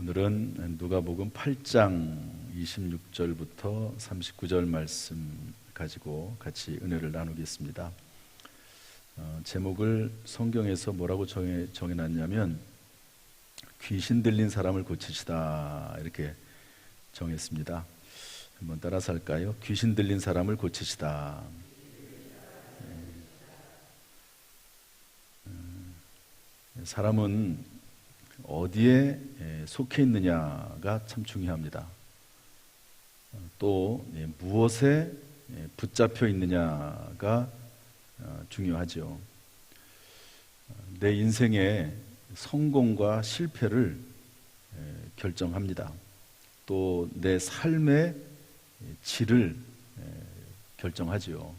오늘은 누가복음 8장 26절부터 39절 말씀 가지고 같이 은혜를 나누겠습니다. 제목을 성경에서 뭐라고 정해놨냐면 귀신 들린 사람을 고치시다 이렇게 정했습니다. 한번 따라서 할까요? 귀신 들린 사람을 고치시다. 사람은 어디에 속해 있느냐가 참 중요합니다. 또 무엇에 붙잡혀 있느냐가 중요하죠. 내 인생의 성공과 실패를 결정합니다. 또 내 삶의 질을 결정하지요.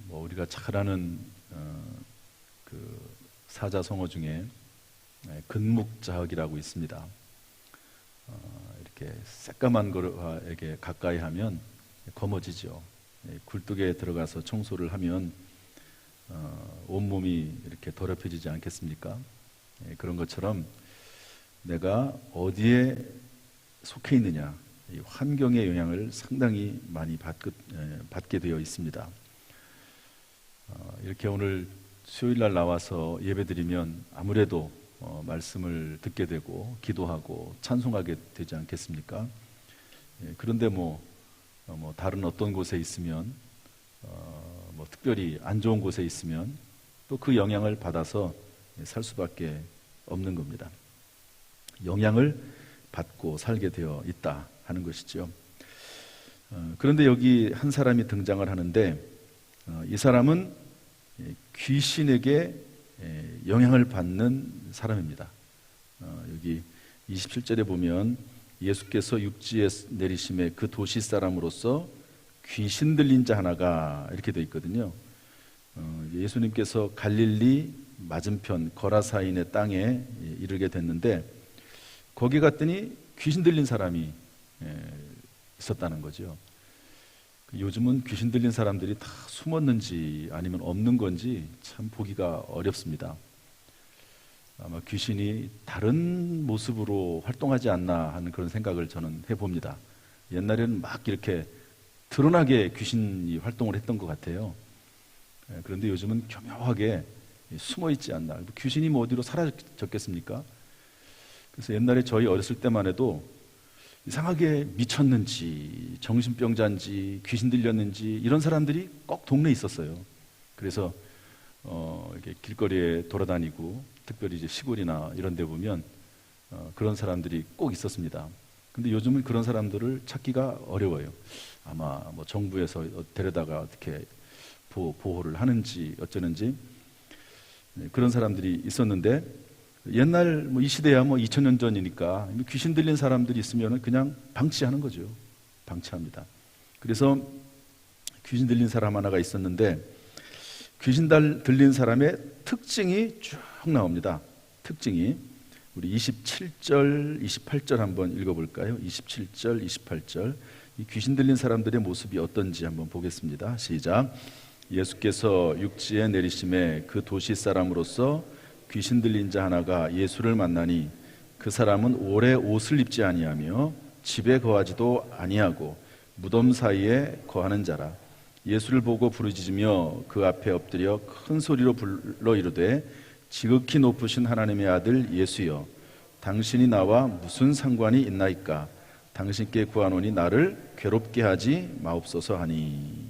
우리가 잘 아는 그 사자성어 중에 근묵자흑이라고 있습니다. 이렇게 새까만 거에게 가까이 하면 검어지죠. 굴뚝에 들어가서 청소를 하면 온몸이 이렇게 더럽혀지지 않겠습니까? 그런 것처럼 내가 어디에 속해 있느냐, 이 환경의 영향을 상당히 많이 받게 되어 있습니다. 이렇게 오늘 수요일날 나와서 예배드리면 아무래도 말씀을 듣게 되고 기도하고 찬송하게 되지 않겠습니까? 그런데 다른 어떤 곳에 있으면 특별히 안 좋은 곳에 있으면 또 그 영향을 받아서 살 수밖에 없는 겁니다. 영향을 받고 살게 되어 있다 하는 것이죠. 그런데 여기 한 사람이 등장을 하는데 이 사람은 귀신에게 영향을 받는 사람입니다. 여기 27절에 보면 예수께서 육지에 내리심에 그 도시 사람으로서 귀신 들린 자 하나가 이렇게 되어 있거든요. 예수님께서 갈릴리 맞은편 거라사인의 땅에 이르게 됐는데 거기 갔더니 귀신 들린 사람이 있었다는 거죠. 요즘은 귀신 들린 사람들이 다 숨었는지 아니면 없는 건지 참 보기가 어렵습니다. 아마 귀신이 다른 모습으로 활동하지 않나 하는 그런 생각을 저는 해봅니다. 옛날에는 막 이렇게 드러나게 귀신이 활동을 했던 것 같아요. 그런데 요즘은 교묘하게 숨어 있지 않나. 귀신이 어디로 사라졌겠습니까? 그래서 옛날에 저희 어렸을 때만 해도 이상하게 미쳤는지 정신병자인지 귀신 들렸는지 이런 사람들이 꼭 동네에 있었어요. 그래서 이렇게 길거리에 돌아다니고 특별히 이제 시골이나 이런 데 보면 그런 사람들이 꼭 있었습니다. 근데 요즘은 그런 사람들을 찾기가 어려워요. 아마 정부에서 데려다가 어떻게 보호를 하는지 어쩌는지 그런 사람들이 있었는데 옛날 이 시대야 2000년 전이니까 귀신 들린 사람들이 있으면 그냥 방치하는 거죠. 방치합니다. 그래서 귀신 들린 사람 하나가 있었는데 귀신 들린 사람의 특징이 쭉 나옵니다. 특징이 우리 27절, 28절 한번 읽어볼까요? 27절, 28절 이 귀신 들린 사람들의 모습이 어떤지 한번 보겠습니다. 시작. 예수께서 육지에 내리심에 그 도시 사람으로서 귀신 들린 자 하나가 예수를 만나니 그 사람은 오래 옷을 입지 아니하며 집에 거하지도 아니하고 무덤 사이에 거하는 자라. 예수를 보고 부르짖으며 그 앞에 엎드려 큰 소리로 불러 이르되 지극히 높으신 하나님의 아들 예수여 당신이 나와 무슨 상관이 있나이까. 당신께 구하노니 나를 괴롭게 하지 마옵소서 하니.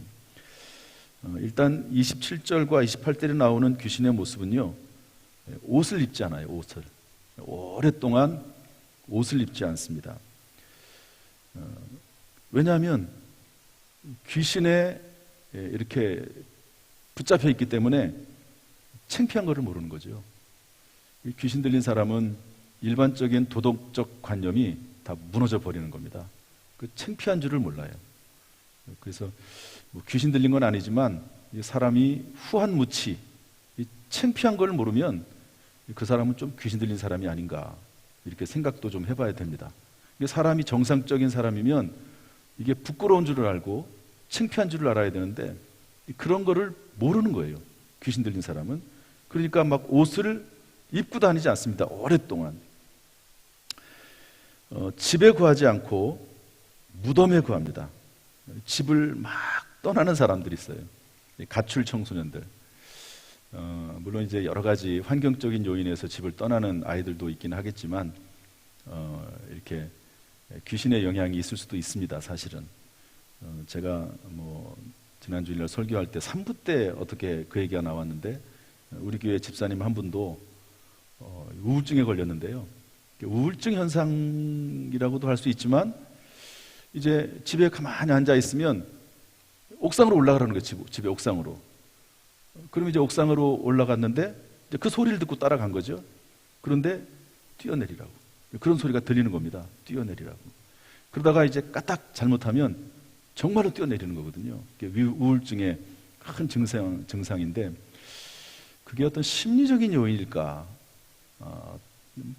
일단 27절과 28절에 나오는 귀신의 모습은요, 옷을 입지 않아요. 옷을 오랫동안 옷을 입지 않습니다. 왜냐하면 귀신에 이렇게 붙잡혀 있기 때문에 창피한 것을 모르는 거죠. 귀신 들린 사람은 일반적인 도덕적 관념이 다 무너져 버리는 겁니다. 그 창피한 줄을 몰라요. 그래서 귀신 들린 건 아니지만 사람이 후한무치 창피한 걸 모르면 그 사람은 좀 귀신 들린 사람이 아닌가 이렇게 생각도 좀 해봐야 됩니다. 사람이 정상적인 사람이면 이게 부끄러운 줄을 알고 창피한 줄을 알아야 되는데 그런 거를 모르는 거예요. 귀신 들린 사람은. 그러니까 막 옷을 입고 다니지 않습니다. 오랫동안. 집에 구하지 않고 무덤에 구합니다. 집을 막 떠나는 사람들이 있어요. 가출 청소년들. 물론 이제 여러 가지 환경적인 요인에서 집을 떠나는 아이들도 있긴 하겠지만 이렇게 귀신의 영향이 있을 수도 있습니다. 사실은 제가 뭐 지난 주일날 설교할 때 3부 때 어떻게 그 얘기가 나왔는데 우리 교회 집사님 한 분도 우울증에 걸렸는데요. 우울증 현상이라고도 할 수 있지만 이제 집에 가만히 앉아 있으면 옥상으로 올라가라는 거예요. 집에 옥상으로. 그럼 이제 옥상으로 올라갔는데 이제 그 소리를 듣고 따라간 거죠. 그런데 뛰어내리라고. 그런 소리가 들리는 겁니다. 뛰어내리라고. 그러다가 이제 까딱 잘못하면 정말로 뛰어내리는 거거든요. 우울증의 큰 증상인데 그게 어떤 심리적인 요인일까?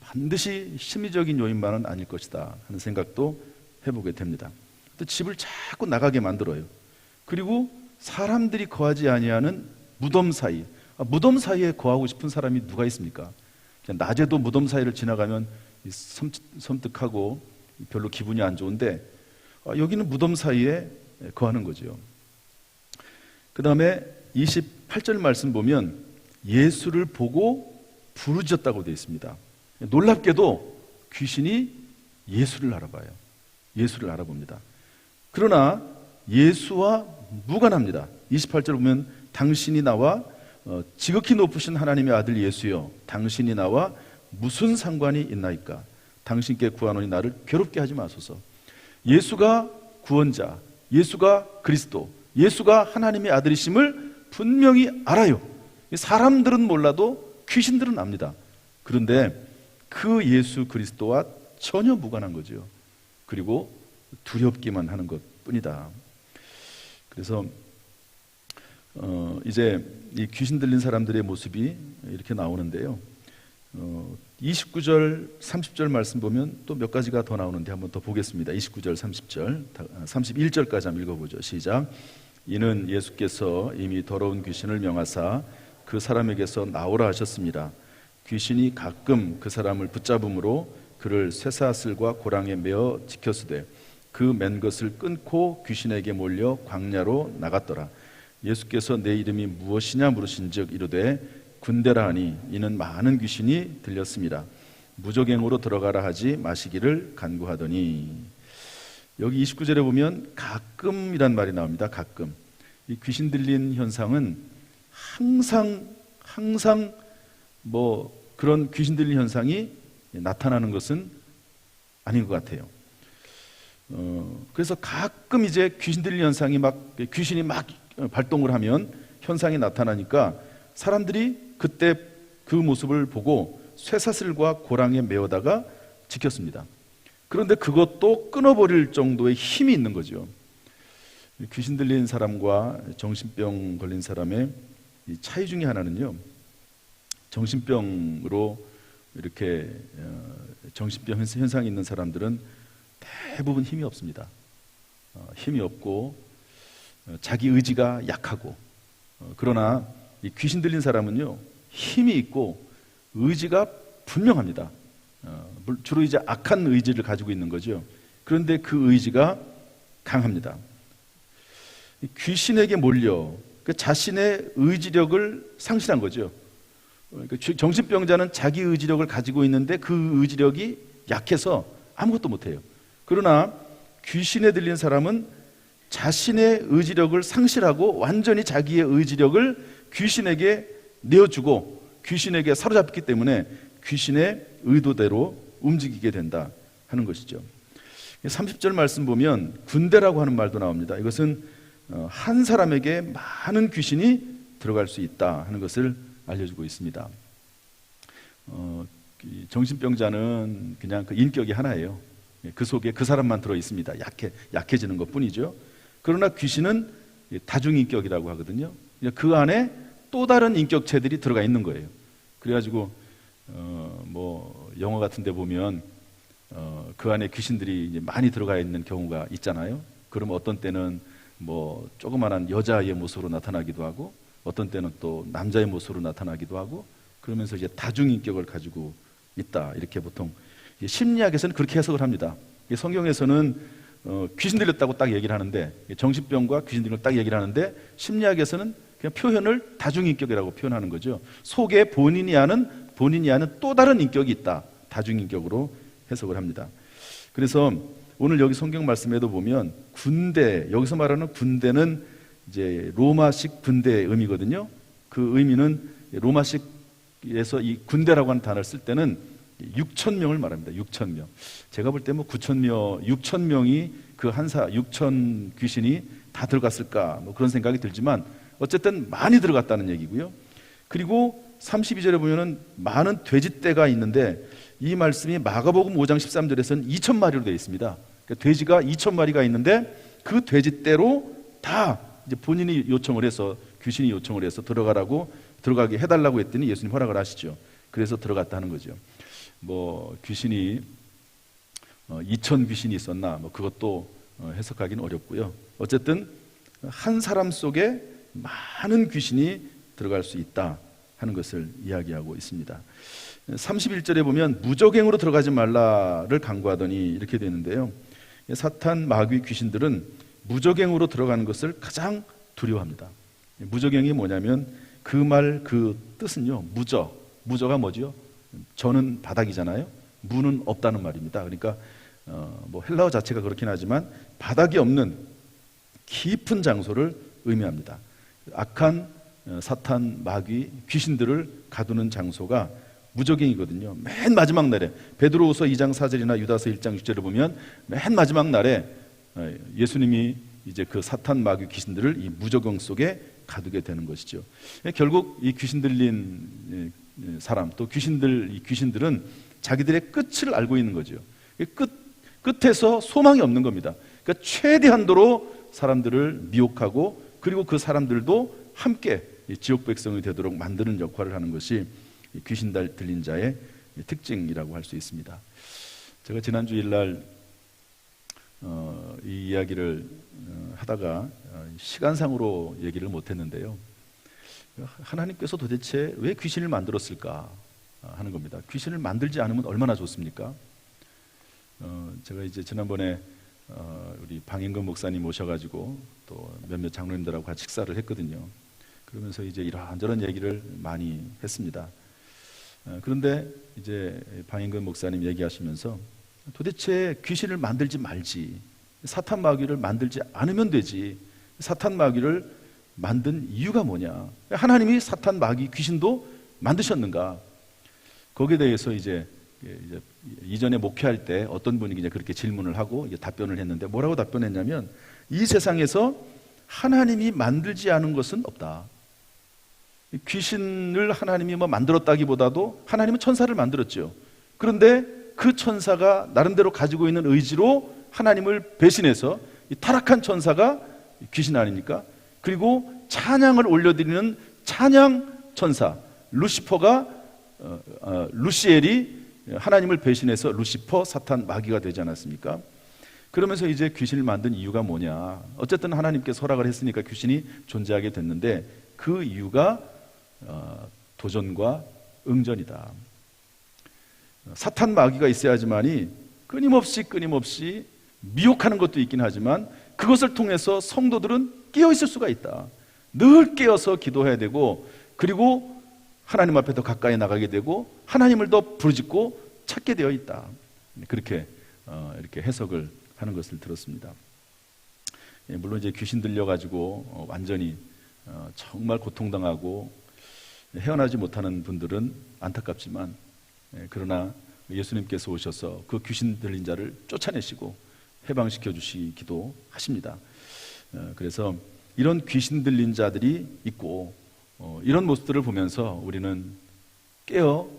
반드시 심리적인 요인만은 아닐 것이다 하는 생각도 해보게 됩니다. 또 집을 자꾸 나가게 만들어요. 그리고 사람들이 거하지 아니하는 무덤 사이, 무덤 사이에 거하고 싶은 사람이 누가 있습니까? 그냥 낮에도 무덤 사이를 지나가면 섬뜩하고 별로 기분이 안 좋은데 여기는 무덤 사이에 거하는 거죠. 그 다음에 28절 말씀 보면 예수를 보고 부르짖었다고 되어 있습니다. 놀랍게도 귀신이 예수를 알아봐요. 예수를 알아봅니다. 그러나 예수와 무관합니다. 28절 보면 당신이 나와 지극히 높으신 하나님의 아들 예수여 당신이 나와 무슨 상관이 있나이까? 당신께 구하노니 나를 괴롭게 하지 마소서. 예수가 구원자, 예수가 그리스도, 예수가 하나님의 아들이심을 분명히 알아요. 사람들은 몰라도 귀신들은 압니다. 그런데 그 예수 그리스도와 전혀 무관한 거죠. 그리고 두렵기만 하는 것뿐이다. 그래서 이제 이 귀신 들린 사람들의 모습이 이렇게 나오는데요. 29절, 30절 말씀 보면 또 몇 가지가 더 나오는데 한번 더 보겠습니다. 29절, 30절, 31절까지 한번 읽어보죠. 시작. 이는 예수께서 이미 더러운 귀신을 명하사 그 사람에게서 나오라 하셨습니다. 귀신이 가끔 그 사람을 붙잡음으로 그를 쇠사슬과 고랑에 매어 지켰으되 그 맨 것을 끊고 귀신에게 몰려 광야로 나갔더라. 예수께서 내 이름이 무엇이냐 물으신즉 이르되 군대라 하니 이는 많은 귀신이 들렸습니다. 무적행으로 들어가라 하지 마시기를 간구하더니. 여기 29절에 보면 가끔이란 말이 나옵니다. 가끔. 이 귀신 들린 현상은 항상 뭐 그런 귀신 들린 현상이 나타나는 것은 아닌 것 같아요. 그래서 가끔 이제 귀신 들린 현상이 귀신이 막 발동을 하면 현상이 나타나니까 사람들이 그때 그 모습을 보고 쇠사슬과 고랑에 메어다가 지켰습니다. 그런데 그것도 끊어버릴 정도의 힘이 있는 거죠. 귀신 들린 사람과 정신병 걸린 사람의 이 차이 중에 하나는요, 정신병으로 이렇게 정신병 현상이 있는 사람들은 대부분 힘이 없습니다. 힘이 없고 자기 의지가 약하고, 그러나 이 귀신 들린 사람은요 힘이 있고 의지가 분명합니다. 주로 이제 악한 의지를 가지고 있는 거죠. 그런데 그 의지가 강합니다. 귀신에게 몰려 그 자신의 의지력을 상실한 거죠. 그러니까 정신병자는 자기 의지력을 가지고 있는데 그 의지력이 약해서 아무것도 못해요. 그러나 귀신에 들린 사람은 자신의 의지력을 상실하고 완전히 자기의 의지력을 귀신에게 내어주고 귀신에게 사로잡기 때문에 귀신의 의도대로 움직이게 된다 하는 것이죠. 30절 말씀 보면 군대라고 하는 말도 나옵니다. 이것은 한 사람에게 많은 귀신이 들어갈 수 있다 하는 것을 알려주고 있습니다. 정신병자는 그냥 그 인격이 하나예요. 그 속에 그 사람만 들어 있습니다. 약해지는 것 뿐이죠. 그러나 귀신은 다중인격이라고 하거든요. 그 안에 또 다른 인격체들이 들어가 있는 거예요. 그래가지고 뭐 영화 같은 데 보면 그 안에 귀신들이 이제 많이 들어가 있는 경우가 있잖아요. 그러면 어떤 때는 뭐 조그만한 여자의 모습으로 나타나기도 하고 어떤 때는 또 남자의 모습으로 나타나기도 하고 그러면서 이제 다중인격을 가지고 있다 이렇게 보통 심리학에서는 그렇게 해석을 합니다. 성경에서는 귀신 들렸다고 딱 얘기를 하는데, 정신병과 귀신 들린 걸 딱 얘기를 하는데, 심리학에서는 그냥 표현을 다중인격이라고 표현하는 거죠. 속에 본인이 아는 또 다른 인격이 있다. 다중인격으로 해석을 합니다. 그래서 오늘 여기 성경 말씀에도 보면 군대, 여기서 말하는 군대는 이제 로마식 군대의 의미거든요. 그 의미는 로마식에서 이 군대라고 하는 단어를 쓸 때는 6천 명을 말합니다. 6천 명. 제가 볼 때 뭐 9천 명, 6천 명이 그 한사 6천 귀신이 다 들어갔을까 뭐 그런 생각이 들지만 어쨌든 많이 들어갔다는 얘기고요. 그리고 32절에 보면은 많은 돼지떼가 있는데 이 말씀이 마가복음 5장 13절에서는 2천 마리로 되어 있습니다. 그러니까 돼지가 2천 마리가 있는데 그 돼지떼로 다 이제 본인이 요청을 해서 귀신이 요청을 해서 들어가게 해달라고 했더니 예수님 허락을 하시죠. 그래서 들어갔다 하는 거죠. 뭐 귀신이 2천 귀신이 있었나 뭐 그것도 해석하기는 어렵고요. 어쨌든 한 사람 속에 많은 귀신이 들어갈 수 있다 하는 것을 이야기하고 있습니다. 31절에 보면 무저갱으로 들어가지 말라를 강구하더니 이렇게 되는데요. 사탄, 마귀, 귀신들은 무저갱으로 들어가는 것을 가장 두려워합니다. 무저갱이 뭐냐면 그 말 그 뜻은요, 무저가 뭐죠? 저는 바닥이잖아요. 무는 없다는 말입니다. 그러니까 뭐 헬라어 자체가 그렇긴 하지만 바닥이 없는 깊은 장소를 의미합니다. 악한 사탄, 마귀, 귀신들을 가두는 장소가 무저갱이거든요. 맨 마지막 날에 베드로후서 2장 4절이나 유다서 1장 6절을 보면 맨 마지막 날에 예수님이 이제 그 사탄, 마귀, 귀신들을 이 무저갱 속에 가두게 되는 것이죠. 결국 이 귀신 들린 사람 또 이 귀신들은 자기들의 끝을 알고 있는 거죠. 끝에서 소망이 없는 겁니다. 그러니까 최대한도로 사람들을 미혹하고 그리고 그 사람들도 함께 지옥 백성이 되도록 만드는 역할을 하는 것이 귀신 들린 자의 특징이라고 할 수 있습니다. 제가 지난 주일날 이 이야기를 하다가 시간상으로 얘기를 못했는데요. 하나님께서 도대체 왜 귀신을 만들었을까 하는 겁니다. 귀신을 만들지 않으면 얼마나 좋습니까? 제가 이제 지난번에 우리 방인근 목사님 모셔가지고 또 몇몇 장로님들하고 같이 식사를 했거든요. 그러면서 이제 이런저런 얘기를 많이 했습니다. 그런데 이제 방인근 목사님 얘기하시면서 도대체 귀신을 만들지 말지, 사탄 마귀를 만들지 않으면 되지, 사탄 마귀를 만든 이유가 뭐냐, 하나님이 사탄 마귀 귀신도 만드셨는가, 거기에 대해서 이제 이전에 목회할 때 어떤 분이 이제 그렇게 질문을 하고 이제 답변을 했는데 뭐라고 답변했냐면 이 세상에서 하나님이 만들지 않은 것은 없다. 귀신을 하나님이 뭐 만들었다기보다도 하나님은 천사를 만들었죠. 그런데 그 천사가 나름대로 가지고 있는 의지로 하나님을 배신해서 이 타락한 천사가 귀신 아닙니까? 그리고 찬양을 올려드리는 찬양 천사 루시퍼가 루시엘이 하나님을 배신해서 루시퍼, 사탄, 마귀가 되지 않았습니까? 그러면서 이제 귀신을 만든 이유가 뭐냐, 어쨌든 하나님께서 허락을 했으니까 귀신이 존재하게 됐는데 그 이유가 도전과 응전이다. 사탄 마귀가 있어야지만이 끊임없이 미혹하는 것도 있긴 하지만 그것을 통해서 성도들은 깨어 있을 수가 있다. 늘 깨어서 기도해야 되고 그리고 하나님 앞에 더 가까이 나가게 되고 하나님을 더 부르짖고 찾게 되어 있다. 그렇게 이렇게 해석을 하는 것을 들었습니다. 물론 이제 귀신 들려가지고 완전히 정말 고통당하고 헤어나지 못하는 분들은 안타깝지만 그러나 예수님께서 오셔서 그 귀신 들린 자를 쫓아내시고 해방시켜 주시기도 하십니다. 그래서 이런 귀신 들린 자들이 있고 이런 모습들을 보면서 우리는 깨어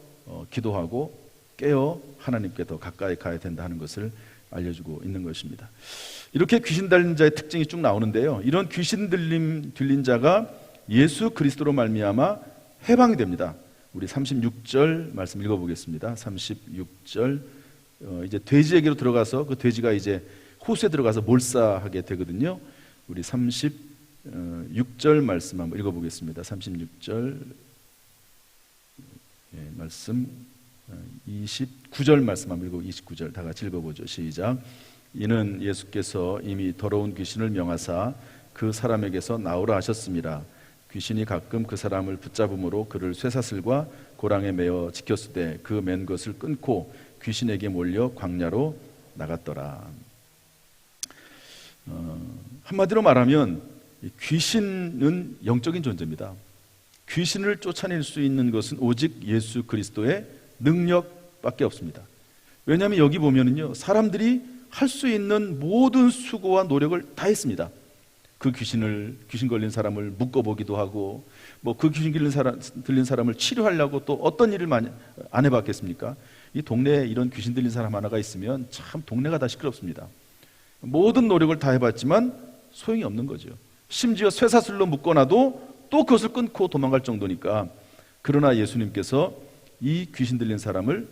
기도하고 깨어 하나님께 더 가까이 가야 된다 하는 것을 알려주고 있는 것입니다. 이렇게 귀신 들린 자의 특징이 쭉 나오는데요. 이런 귀신 들린 자가 예수 그리스도로 말미암아 해방이 됩니다. 우리 36절 말씀 읽어보겠습니다. 36절 이제 돼지에게로 들어가서 그 돼지가 이제 호수에 들어가서 몰사하게 되거든요. 우리 36절 말씀 한번 읽어보겠습니다. 36절 말씀 29절 말씀 한번 읽고 29절 다 같이 읽어보죠. 시작. 이는 예수께서 이미 더러운 귀신을 명하사 그 사람에게서 나오라 하셨습니다. 귀신이 가끔 그 사람을 붙잡음으로 그를 쇠사슬과 고랑에 매어 지켰으되 그 맨 것을 끊고 귀신에게 몰려 광야로 나갔더라. 한마디로 말하면 귀신은 영적인 존재입니다. 귀신을 쫓아낼 수 있는 것은 오직 예수 그리스도의 능력밖에 없습니다. 왜냐하면 여기 보면은요, 사람들이 할 수 있는 모든 수고와 노력을 다 했습니다. 그 귀신 걸린 사람을 묶어보기도 하고, 뭐 그 귀신 들린 사람을 치료하려고 또 어떤 일을 많이 안 해봤겠습니까? 이 동네에 이런 귀신 들린 사람 하나가 있으면 참 동네가 다 시끄럽습니다. 모든 노력을 다 해봤지만 소용이 없는 거죠. 심지어 쇠사슬로 묶어놔도 또 그것을 끊고 도망갈 정도니까. 그러나 예수님께서 이 귀신 들린 사람을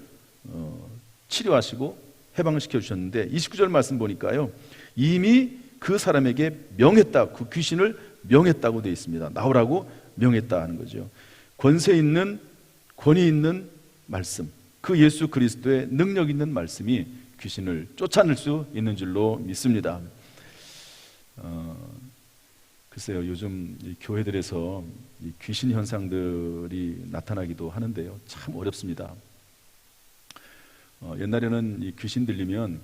치료하시고 해방시켜 주셨는데 29절 말씀 보니까요, 이미 그 사람에게 명했다, 그 귀신을 명했다고 되어 있습니다. 나오라고 명했다 하는 거죠. 권세 있는, 권위 있는 말씀, 그 예수 그리스도의 능력 있는 말씀이 귀신을 쫓아낼 수 있는 줄로 믿습니다. 글쎄요, 요즘 이 교회들에서 이 귀신 현상들이 나타나기도 하는데요, 참 어렵습니다. 옛날에는 이 귀신 들리면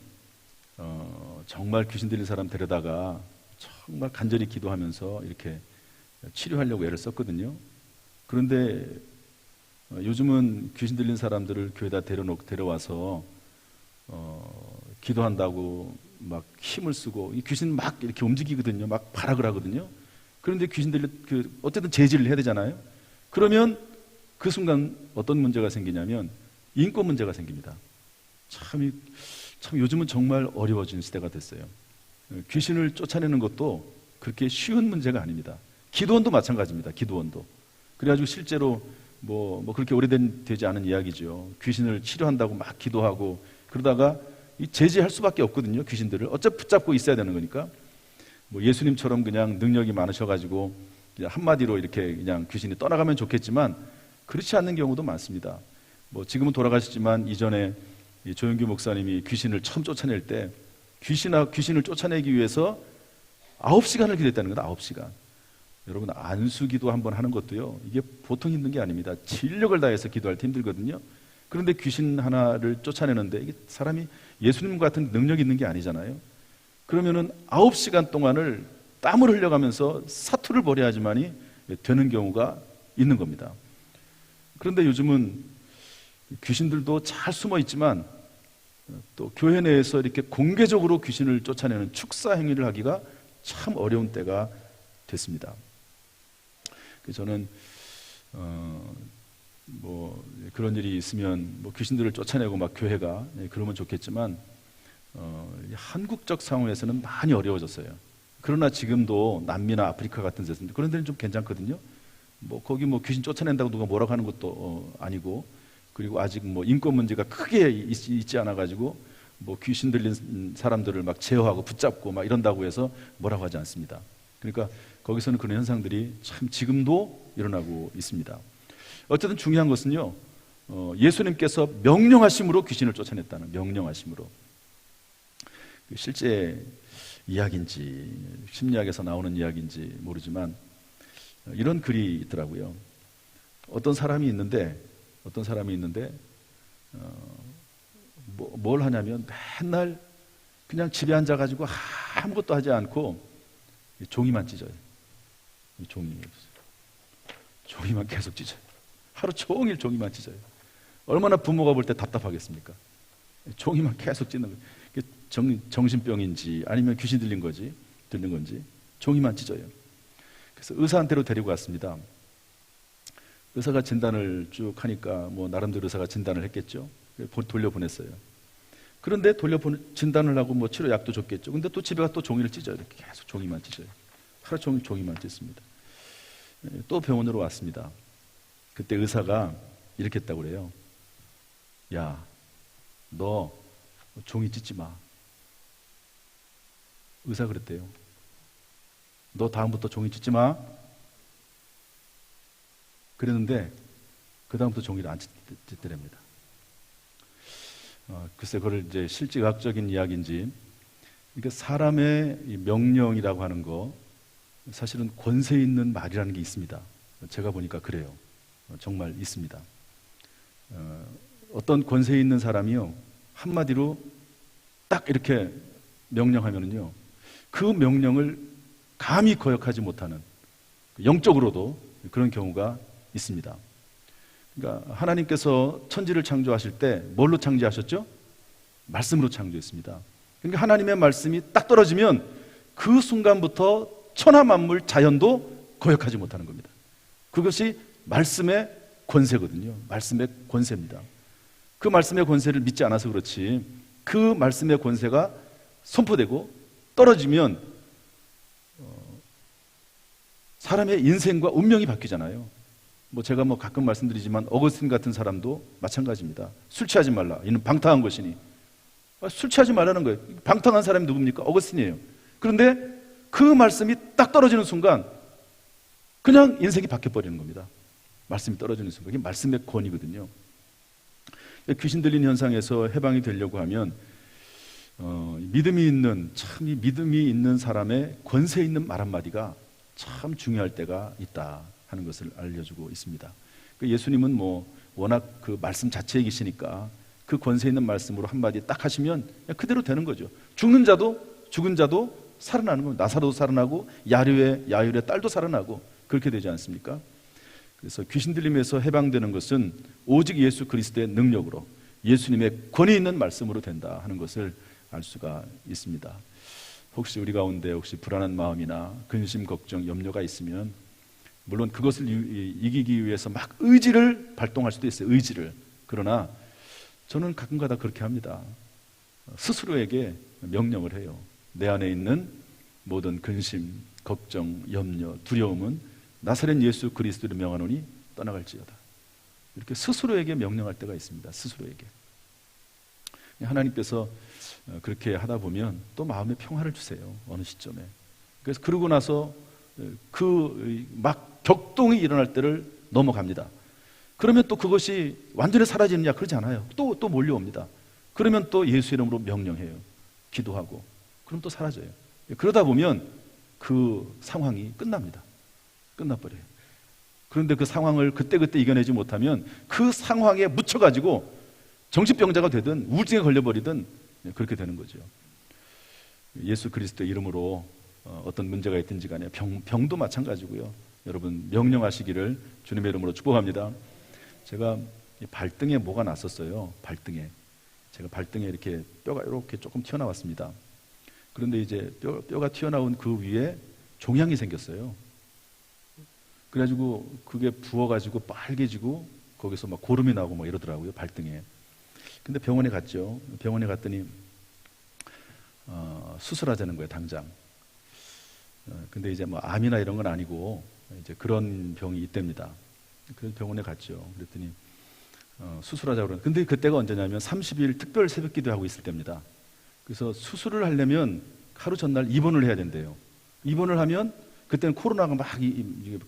정말 귀신 들린 사람 데려다가 정말 간절히 기도하면서 이렇게 치료하려고 애를 썼거든요. 그런데 요즘은 귀신 들린 사람들을 교회에다 데려와서 기도한다고 막 힘을 쓰고 이 귀신 막 이렇게 움직이거든요. 막 발악을 하거든요. 그런데 귀신들이 어쨌든 제지를 해야 되잖아요. 그러면 그 순간 어떤 문제가 생기냐면 인권 문제가 생깁니다. 참 요즘은 정말 어려워진 시대가 됐어요. 귀신을 쫓아내는 것도 그렇게 쉬운 문제가 아닙니다. 기도원도 마찬가지입니다. 기도원도. 그래가지고 실제로 뭐 그렇게 되지 않은 이야기죠. 귀신을 치료한다고 막 기도하고 그러다가 이 제지할 수밖에 없거든요. 귀신들을 어차피 붙잡고 있어야 되는 거니까. 뭐 예수님처럼 그냥 능력이 많으셔가지고 그냥 한마디로 이렇게 그냥 귀신이 떠나가면 좋겠지만 그렇지 않는 경우도 많습니다. 뭐 지금은 돌아가셨지만 이전에 이 조영규 목사님이 귀신을 처음 쫓아낼 때 귀신을 쫓아내기 위해서 9시간을 기도했다는 겁니다. 9시간. 여러분, 안수기도 한번 하는 것도요, 이게 보통 힘든 게 아닙니다. 진력을 다해서 기도할 때 힘들거든요. 그런데 귀신 하나를 쫓아내는데 이게 사람이 예수님 같은 능력이 있는 게 아니잖아요. 그러면은 9시간 동안을 땀을 흘려가면서 사투를 벌여야지만이 되는 경우가 있는 겁니다. 그런데 요즘은 귀신들도 잘 숨어 있지만 또 교회 내에서 이렇게 공개적으로 귀신을 쫓아내는 축사 행위를 하기가 참 어려운 때가 됐습니다. 그래서 저는 뭐 그런 일이 있으면 뭐 귀신들을 쫓아내고 막 교회가 그러면 좋겠지만 한국적 상황에서는 많이 어려워졌어요. 그러나 지금도 남미나 아프리카 같은 데서는 그런 데는 좀 괜찮거든요. 뭐 거기 뭐 귀신 쫓아낸다고 누가 뭐라고 하는 것도 아니고, 그리고 아직 뭐 인권 문제가 크게 있지 않아 가지고 뭐 귀신 들린 사람들을 막 제어하고 붙잡고 막 이런다고 해서 뭐라고 하지 않습니다. 그러니까 거기서는 그런 현상들이 참 지금도 일어나고 있습니다. 어쨌든 중요한 것은요, 예수님께서 명령하심으로 귀신을 쫓아냈다는, 명령하심으로. 실제 이야기인지 심리학에서 나오는 이야기인지 모르지만 이런 글이 있더라고요. 어떤 사람이 있는데 뭘 하냐면 맨날 그냥 집에 앉아가지고 아무것도 하지 않고 종이만 찢어요. 종이만 계속 찢어요. 하루 종일 종이만 찢어요. 얼마나 부모가 볼 때 답답하겠습니까? 종이만 계속 찢는 거예요. 정신병인지 아니면 귀신 들린 건지 종이만 찢어요. 그래서 의사한테로 데리고 갔습니다. 의사가 진단을 쭉 하니까 뭐 나름대로 의사가 진단을 했겠죠. 돌려보냈어요. 그런데 진단을 하고 뭐 치료 약도 줬겠죠. 근데 또 집에 가 또 종이를 찢어요. 이렇게 계속 종이만 찢어요. 하루 종일 종이만 찢습니다. 또 병원으로 왔습니다. 그때 의사가 이렇게 했다고 그래요. 야, 너 종이 찢지 마. 의사 그랬대요. 너 다음부터 종이 찢지 마. 그랬는데 그 다음부터 종이를 안 찢더랍니다. 글쎄 그걸 이제 실질학적인 이야기인지, 그러니까 사람의 이 명령이라고 하는 거 사실은 권세 있는 말이라는 게 있습니다. 제가 보니까 그래요. 정말 있습니다. 어떤 권세 있는 사람이요, 한마디로 딱 이렇게 명령하면은요, 그 명령을 감히 거역하지 못하는, 영적으로도 그런 경우가 있습니다. 그러니까 하나님께서 천지를 창조하실 때 뭘로 창조하셨죠? 말씀으로 창조했습니다. 그러니까 하나님의 말씀이 딱 떨어지면 그 순간부터 천하 만물 자연도 거역하지 못하는 겁니다. 그것이 말씀의 권세거든요. 말씀의 권세입니다. 그 말씀의 권세를 믿지 않아서 그렇지, 그 말씀의 권세가 선포되고 떨어지면 사람의 인생과 운명이 바뀌잖아요. 제가 가끔 말씀드리지만 어거스틴 같은 사람도 마찬가지입니다. 술 취하지 말라, 이는 방탕한 것이니. 술 취하지 말라는 거예요. 방탕한 사람이 누굽니까? 어거스틴이에요. 그런데 그 말씀이 딱 떨어지는 순간 그냥 인생이 바뀌어버리는 겁니다. 말씀이 떨어지는 순간. 이게 말씀의 권위거든요. 귀신 들린 현상에서 해방이 되려고 하면 믿음이 있는 사람의 권세 있는 말 한마디가 참 중요할 때가 있다 하는 것을 알려주고 있습니다. 예수님은 워낙 그 말씀 자체에 계시니까 그 권세 있는 말씀으로 한마디 딱 하시면 그대로 되는 거죠. 죽은 자도 살아나는 겁니다. 나사로도 살아나고 야율의 딸도 살아나고 그렇게 되지 않습니까? 그래서 귀신 들림에서 해방되는 것은 오직 예수 그리스도의 능력으로, 예수님의 권위 있는 말씀으로 된다 하는 것을 알 수가 있습니다. 혹시 우리 가운데 불안한 마음이나 근심, 걱정, 염려가 있으면 물론 그것을 이기기 위해서 막 의지를 발동할 수도 있어요. 의지를. 그러나 저는 가끔가다 그렇게 합니다. 스스로에게 명령을 해요. 내 안에 있는 모든 근심, 걱정, 염려, 두려움은 나사렛 예수 그리스도를 명하노니 떠나갈지어다. 이렇게 스스로에게 명령할 때가 있습니다. 스스로에게. 하나님께서 그렇게 하다 보면 또 마음에 평화를 주세요. 어느 시점에. 그래서 그러고 나서 막 격동이 일어날 때를 넘어갑니다. 그러면 또 그것이 완전히 사라지느냐? 그러지 않아요. 또 몰려옵니다. 그러면 또 예수 이름으로 명령해요. 기도하고. 그럼 또 사라져요. 그러다 보면 그 상황이 끝납니다. 끝나버려요. 그런데 그 상황을 그때그때 이겨내지 못하면 그 상황에 묻혀가지고 정신병자가 되든 우울증에 걸려버리든 그렇게 되는 거죠. 예수 그리스도의 이름으로 어떤 문제가 있든지 간에 병도 마찬가지고요. 여러분 명령하시기를 주님의 이름으로 축복합니다. 제가 발등에 뭐가 났었어요. 제가 발등에 이렇게 뼈가 이렇게 조금 튀어나왔습니다. 그런데 이제 뼈가 튀어나온 그 위에 종양이 생겼어요. 그래가지고 그게 부어가지고 빨개지고 거기서 막 고름이 나고 이러더라고요, 발등에. 근데 병원에 갔죠. 병원에 갔더니 수술하자는 거예요, 당장. 근데 이제 암이나 이런 건 아니고 이제 그런 병이 있답니다. 그래서 병원에 갔죠. 그랬더니 수술하자고 그러는데, 근데 그때가 언제냐면 30일 특별 새벽기도 하고 있을 때입니다. 그래서 수술을 하려면 하루 전날 입원을 해야 된대요. 입원을 하면 그때는 코로나가 막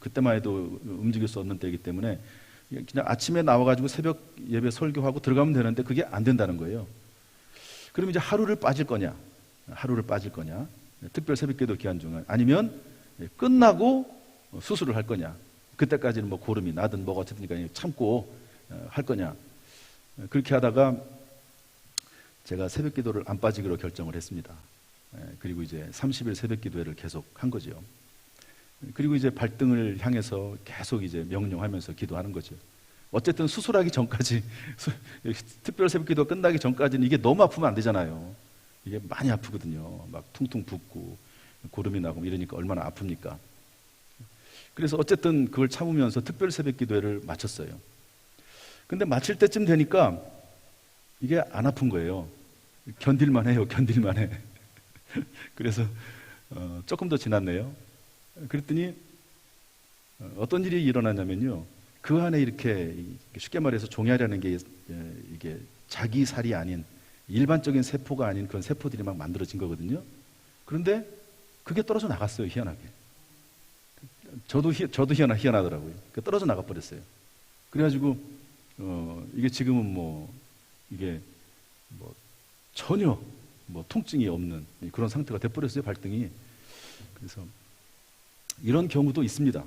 그때만 해도 움직일 수 없는 때이기 때문에 그냥 아침에 나와가지고 새벽 예배 설교하고 들어가면 되는데 그게 안 된다는 거예요. 그럼 이제 하루를 빠질 거냐, 특별 새벽기도 기간 중에, 아니면 끝나고 수술을 할 거냐, 그때까지는 고름이 나든 뭐가 어쨌든 참고 할 거냐. 그렇게 하다가 제가 새벽기도를 안 빠지기로 결정을 했습니다. 그리고 이제 30일 새벽기도회를 계속 한 거죠. 그리고 이제 발등을 향해서 계속 이제 명령하면서 기도하는 거죠. 어쨌든 수술하기 전까지, 특별 새벽기도 끝나기 전까지는 이게 너무 아프면 안 되잖아요. 이게 많이 아프거든요. 막 퉁퉁 붓고 고름이 나고 이러니까 얼마나 아픕니까? 그래서 어쨌든 그걸 참으면서 특별 새벽기도회를 마쳤어요. 근데 마칠 때쯤 되니까 이게 안 아픈 거예요. 견딜만 해요. 그래서 조금 더 지났네요. 그랬더니 어떤 일이 일어나냐면요, 그 안에 이렇게 쉽게 말해서 종양이라는 게 이게 자기 살이 아닌 일반적인 세포가 아닌 그런 세포들이 막 만들어진 거거든요. 그런데 그게 떨어져 나갔어요. 희한하게. 저도 희한하더라고요. 떨어져 나가 버렸어요. 그래가지고 이게 지금은 이게 뭐 전혀 통증이 없는 그런 상태가 돼버렸어요, 발등이. 그래서 이런 경우도 있습니다.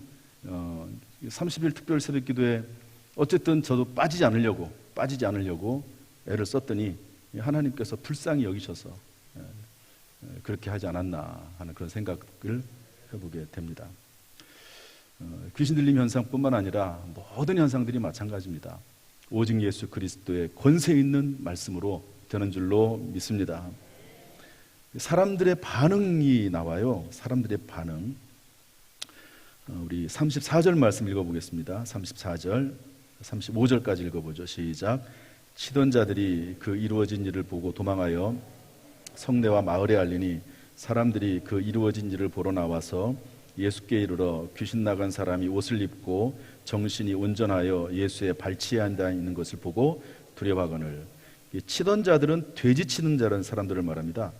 30일 특별 새벽 기도에 어쨌든 저도 빠지지 않으려고 애를 썼더니 하나님께서 불쌍히 여기셔서 그렇게 하지 않았나 하는 그런 생각을 해보게 됩니다. 귀신 들림 현상뿐만 아니라 모든 현상들이 마찬가지입니다. 오직 예수 그리스도의 권세 있는 말씀으로 되는 줄로 믿습니다. 사람들의 반응이 나와요. 사람들의 반응. 우리 34절 말씀 읽어보겠습니다. 34절, 35절까지 읽어보죠. 시작. 치던 자들이 그 이루어진 일을 보고 도망하여 성내와 마을에 알리니 사람들이 그 이루어진 일을 보러 나와서 예수께 이르러 귀신 나간 사람이 옷을 입고 정신이 온전하여 예수의 발치에 앉아 있는 것을 보고 두려워하거늘. 치던 자들은 돼지 치는 자라는 사람들을 말합니다.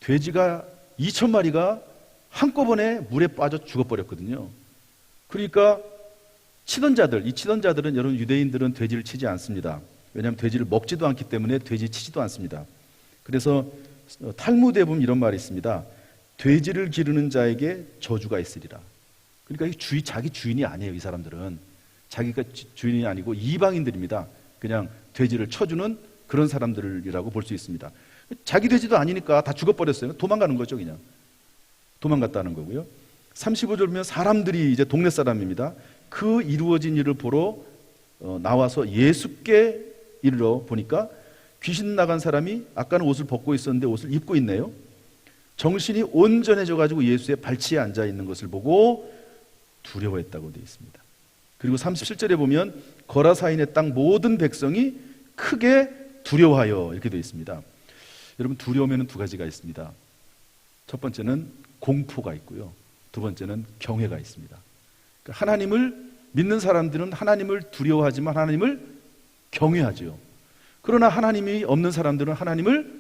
돼지가 2,000마리가 한꺼번에 물에 빠져 죽어버렸거든요. 그러니까 치던 자들, 이 치던 자들은 여러분 유대인들은 돼지를 치지 않습니다. 왜냐하면 돼지를 먹지도 않기 때문에 돼지 치지도 않습니다. 그래서 탈무드에 보면 이런 말이 있습니다. 돼지를 기르는 자에게 저주가 있으리라. 그러니까 자기 주인이 아니에요. 이 사람들은 자기가 주인이 아니고 이방인들입니다. 그냥 돼지를 쳐주는 그런 사람들이라고 볼 수 있습니다. 자기 돼지도 아니니까 다 죽어버렸어요. 도망가는 거죠. 그냥 도망갔다는 거고요. 35절 보면 사람들이 이제 동네 사람입니다. 그 이루어진 일을 보러 나와서 예수께 이르러 보니까 귀신 나간 사람이 아까는 옷을 벗고 있었는데 옷을 입고 있네요. 정신이 온전해져 가지고 예수의 발치에 앉아 있는 것을 보고 두려워했다고 되어 있습니다. 그리고 37절에 보면 거라사인의 땅 모든 백성이 크게 두려워하여 이렇게 되어 있습니다. 여러분 두려움에는 두 가지가 있습니다. 첫 번째는 공포가 있고요. 두 번째는 경외가 있습니다. 그러니까 하나님을 믿는 사람들은 하나님을 두려워하지만 하나님을 경외하죠. 그러나 하나님이 없는 사람들은 하나님을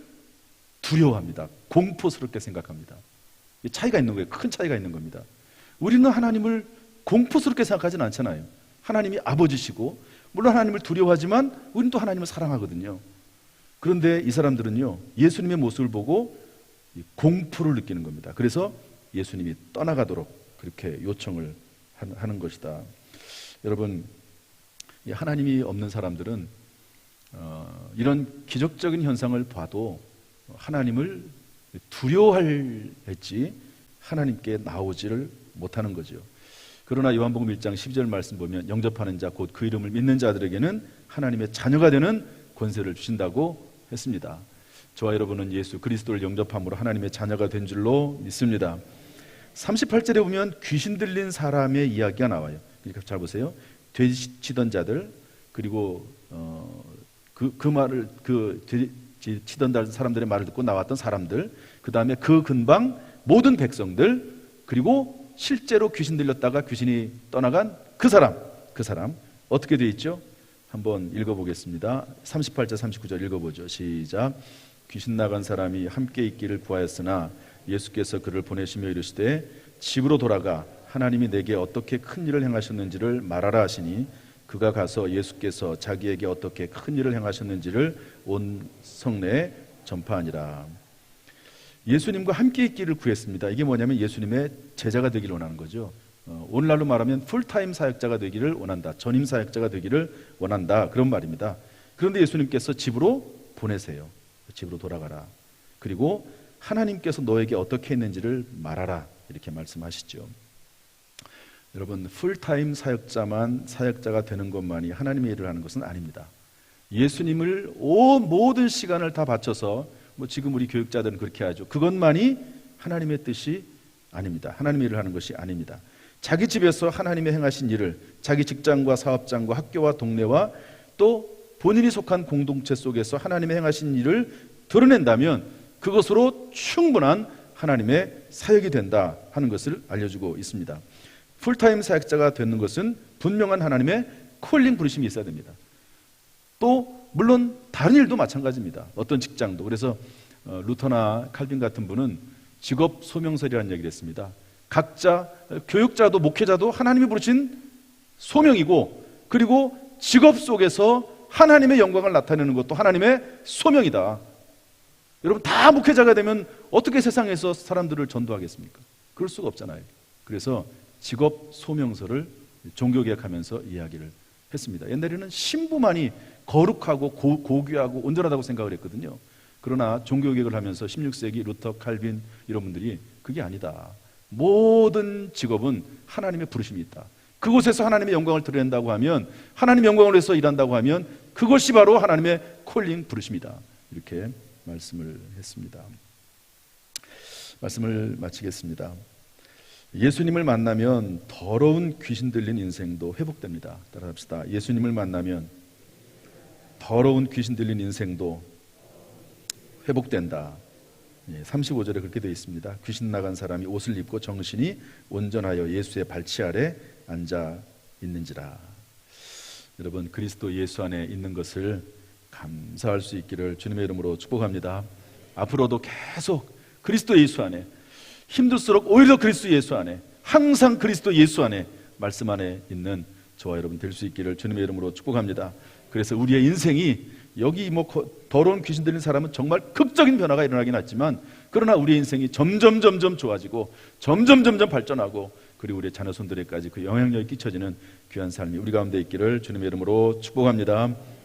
두려워합니다. 공포스럽게 생각합니다. 차이가 있는 거예요. 큰 차이가 있는 겁니다. 우리는 하나님을 공포스럽게 생각하지는 않잖아요. 하나님이 아버지시고 물론 하나님을 두려워하지만 우리는 또 하나님을 사랑하거든요. 그런데 이 사람들은요, 예수님의 모습을 보고 공포를 느끼는 겁니다. 그래서 예수님이 떠나가도록 그렇게 요청을 하는 것이다. 여러분, 하나님이 없는 사람들은 이런 기적적인 현상을 봐도 하나님을 두려워했지 하나님께 나오지를 못하는 거죠. 그러나 요한복음 1장 12절 말씀 보면 영접하는 자 곧 그 이름을 믿는 자들에게는 하나님의 자녀가 되는 권세를 주신다고 했습니다. 저와 여러분은 예수 그리스도를 영접함으로 하나님의 자녀가 된 줄로 믿습니다. 38절에 보면 귀신 들린 사람의 이야기가 나와요. 그러니까 잘 보세요. 돼지 치던 자들, 그리고 그 말을 돼지 치던 사람들의 말을 듣고 나왔던 사람들, 그 다음에 그 근방 모든 백성들, 그리고 실제로 귀신 들렸다가 귀신이 떠나간 그 사람 어떻게 되어 있죠? 한번 읽어보겠습니다. 38절 39절 읽어보죠. 시작. 귀신 나간 사람이 함께 있기를 구하였으나 예수께서 그를 보내시며 이르시되 집으로 돌아가 하나님이 내게 어떻게 큰 일을 행하셨는지를 말하라 하시니 그가 가서 예수께서 자기에게 어떻게 큰 일을 행하셨는지를 온 성내에 전파하니라. 예수님과 함께 있기를 구했습니다. 이게 뭐냐면 예수님의 제자가 되기를 원하는 거죠. 오늘날로 말하면 풀타임 사역자가 되기를 원한다. 전임 사역자가 되기를 원한다. 그런 말입니다. 그런데 예수님께서 집으로 보내세요. 집으로 돌아가라. 그리고 하나님께서 너에게 어떻게 했는지를 말하라. 이렇게 말씀하시죠. 여러분, 풀타임 사역자만 사역자가 되는 것만이 하나님의 일을 하는 것은 아닙니다. 예수님을 모든 시간을 다 바쳐서 지금 우리 교육자들은 그렇게 하죠. 그것만이 하나님의 뜻이 아닙니다. 하나님의 일을 하는 것이 아닙니다. 자기 집에서 하나님의 행하신 일을 자기 직장과 사업장과 학교와 동네와 또 본인이 속한 공동체 속에서 하나님의 행하신 일을 드러낸다면 그것으로 충분한 하나님의 사역이 된다 하는 것을 알려주고 있습니다. 풀타임 사역자가 되는 것은 분명한 하나님의 콜링 부르심이 있어야 됩니다. 또 물론 다른 일도 마찬가지입니다. 어떤 직장도. 그래서 루터나 칼빈 같은 분은 직업 소명설이라는 얘기를 했습니다. 각자 교육자도 목회자도 하나님이 부르신 소명이고 그리고 직업 속에서 하나님의 영광을 나타내는 것도 하나님의 소명이다. 여러분, 다 목회자가 되면 어떻게 세상에서 사람들을 전도하겠습니까? 그럴 수가 없잖아요. 그래서 직업 소명서를 종교개혁하면서 이야기를 했습니다. 옛날에는 신부만이 거룩하고 고귀하고 온전하다고 생각을 했거든요. 그러나 종교개혁을 하면서 16세기 루터, 칼빈 이런 분들이 그게 아니다. 모든 직업은 하나님의 부르심이 있다. 그곳에서 하나님의 영광을 드러낸다고 하면, 하나님의 영광을 위해서 일한다고 하면 그것이 바로 하나님의 콜링, 부르심이다. 이렇게 말씀을 했습니다. 말씀을 마치겠습니다. 예수님을 만나면 더러운 귀신 들린 인생도 회복됩니다. 따라합시다. 예수님을 만나면 더러운 귀신 들린 인생도 회복된다. 35절에 그렇게 되어 있습니다. 귀신 나간 사람이 옷을 입고 정신이 온전하여 예수의 발치 아래 앉아 있는지라. 여러분, 그리스도 예수 안에 있는 것을 감사할 수 있기를 주님의 이름으로 축복합니다. 앞으로도 계속 그리스도 예수 안에, 힘들수록 오히려 그리스도 예수 안에, 항상 그리스도 예수 안에, 말씀 안에 있는 저와 여러분 될 수 있기를 주님의 이름으로 축복합니다. 그래서 우리의 인생이 여기 더러운 귀신 들린 사람은 정말 극적인 변화가 일어나긴 했지만, 그러나 우리의 인생이 점점 좋아지고 점점 발전하고, 그리고 우리의 자녀손들에까지 그 영향력이 끼쳐지는 귀한 삶이 우리 가운데 있기를 주님의 이름으로 축복합니다.